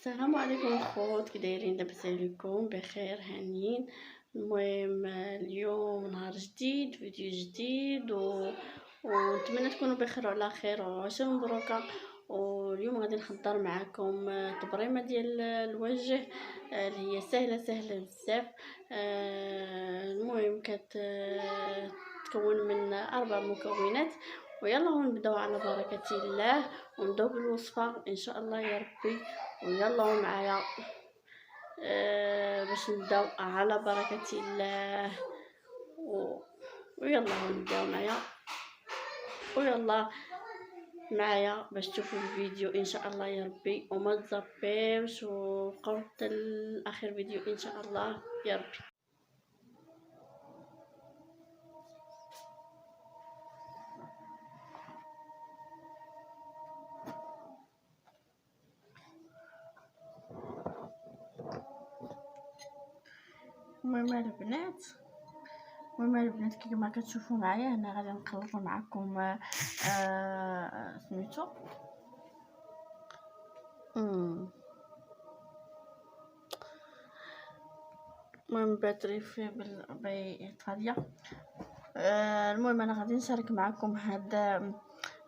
السلام عليكم الخوت، كي دايرين؟ لاباس عليكم؟ بخير هانيين. المهم اليوم نهار جديد، فيديو جديد ونتمنى تكونوا بخير وعلى خير وعشا مبروكه. واليوم غادي نحضر معكم تبريمه ديال الوجه اللي هي سهله بزاف. المهم تكون من 4 مكونات. ويلا نبداو على بركه الله ونبداو بالوصفه ان شاء الله يا ربي. ويلا معايا باش نبداو على بركه الله ويلا نبداو معايا باش تشوفوا الفيديو ان شاء الله يا ربي، وما تزابيوش وبقاو حتى الاخر فيديو ان شاء الله يا ربي. المهم البنات كيما كتشوفوا معايا هنا غادي نخلط معكم سميتو المهم باتري في بايطاليا. المهم انا غادي نشارك معكم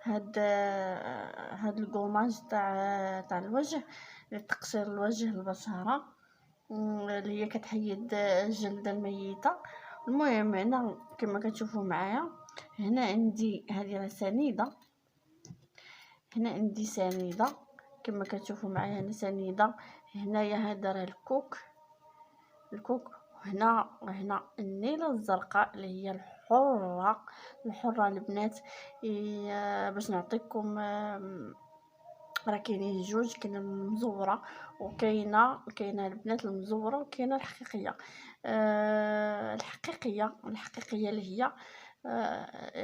هاد الكوماج تاع الوجه لتقصير الوجه البشره اللي هي كتحيد الجلده الميته. المهم هنا كما كتشوفوا معايا هنا عندي هذه سنيده، هنا عندي سنيده كما كتشوفوا معايا هنا سنيده، هنايا هذا راه الكوك، وهنا النيله الزرقاء اللي هي الحره البنات. باش نعطيكم راه كاينين جوج، كاينه المزوره وكاينه البنات المزوره وكاينه الحقيقيه. الحقيقيه اللي هي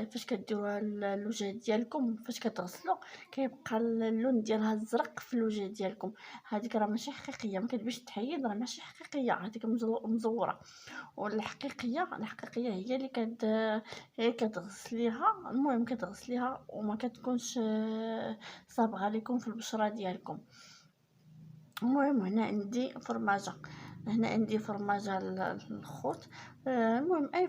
فاش كديروها اللوجه ديالكم، فاش كتغسلوا كيبقى اللون ديالها الزرق في اللوجه ديالكم. هذيك راه ماشي حقيقيه، ما كتبش تحيد، راه ماشي حقيقيه، هذيك مزوره. والحقيقيه هي اللي هي كتغسليها. المهم كتغسليها وما كتكونش صابغه لكم في البشره ديالكم. المهم هنا عندي فرماجه الخوت. المهم اي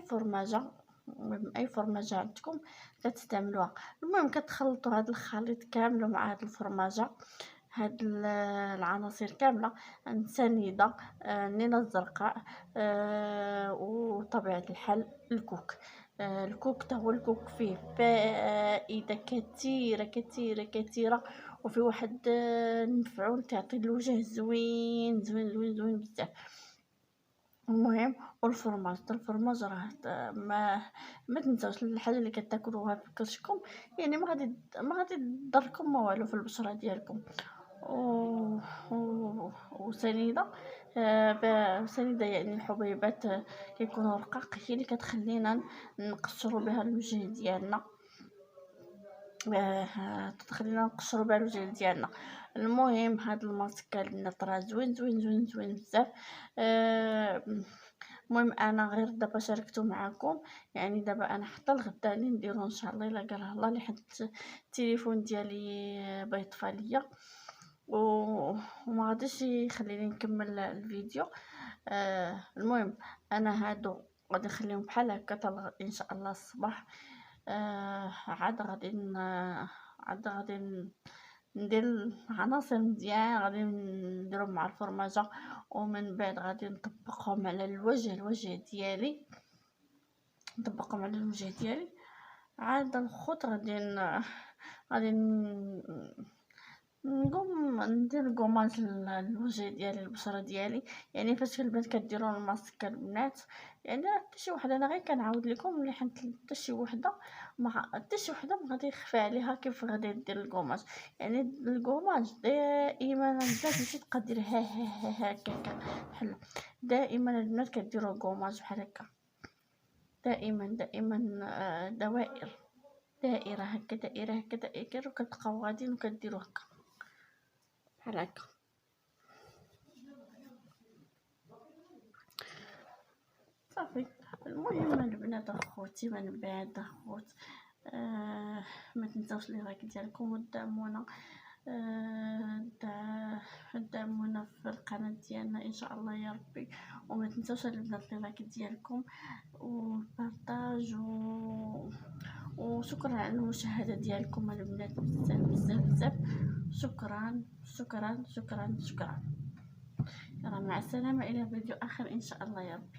فرماجه عندكم كتستعملوها. المهم كتخلطوا هذا الخليط كامل مع هذه الفرماجه، هاد العناصر كامله، السنيده، النينه الزرقاء، وطبيعه الحال الكوك. الكوك هو الكوك فيه فائده كثيره وفي واحد المفعول تعطي الوجه زوين بزاف. المهم والفرماج راه ما تنساوش الحاجه اللي كتاكلوها في كرشكم، يعني ما غادي تضركم ما والو في البشره ديالكم. وسنيده سنيده يعني الحبيبات كيكونوا رقاق، هي اللي كتخلينا نقشروا بها الوجه ديالنا، تخلينا نقشروا بها الوجه ديالنا. المهم هاد الماسك البنات راه زوين بزاف. المهم انا غير دابا شاركته معكم، يعني دابا انا حتى الغدا اللي نديرو ان شاء الله الا قالها الله، اللي حط التليفون ديالي بيطفى ليا وما غاديش يخليني نكمل الفيديو. المهم انا هادو غادي نخليهم بحال هكا ان شاء الله الصباح. عاد غادي ندير العناصر مزيان، غادي نديرهم مع الفرماجه ومن بعد غادي نطبقهم على الوجه ديالي، عاد الخط غادي نقوم ندير كوماج الوجه ديالي، البشره ديالي. يعني فاش البنات كديروا الماسك البنات، يعني حتى شي وحده، انا غير كنعاود لكم اللي حتى شي وحده ما غادي يخفى عليها كيف غادي دير الكوماج. يعني الكوماج دائما البنات ماشي تبقى دير هكا بحال دائما البنات كديروا الكوماج بحال هكا، دائما دائره هكا وكتبقاو غاديين وكديروا هكا بحال هكا. صافي. المهم البنات اخوتي من بعد اخوت ما تنساوش لي لايك ديالكم ودعمونا دعمونا في القناة ديالنا إن شاء الله يا ربي، وما تنسوش البنات اللايك ديالكم والبارطاج وشكرا على المشاهدة ديالكم البنات، بزاف بزاف بزاف. شكرا شكرا شكرا شكرا. يلا مع السلامة، إلى فيديو آخر إن شاء الله يا ربي.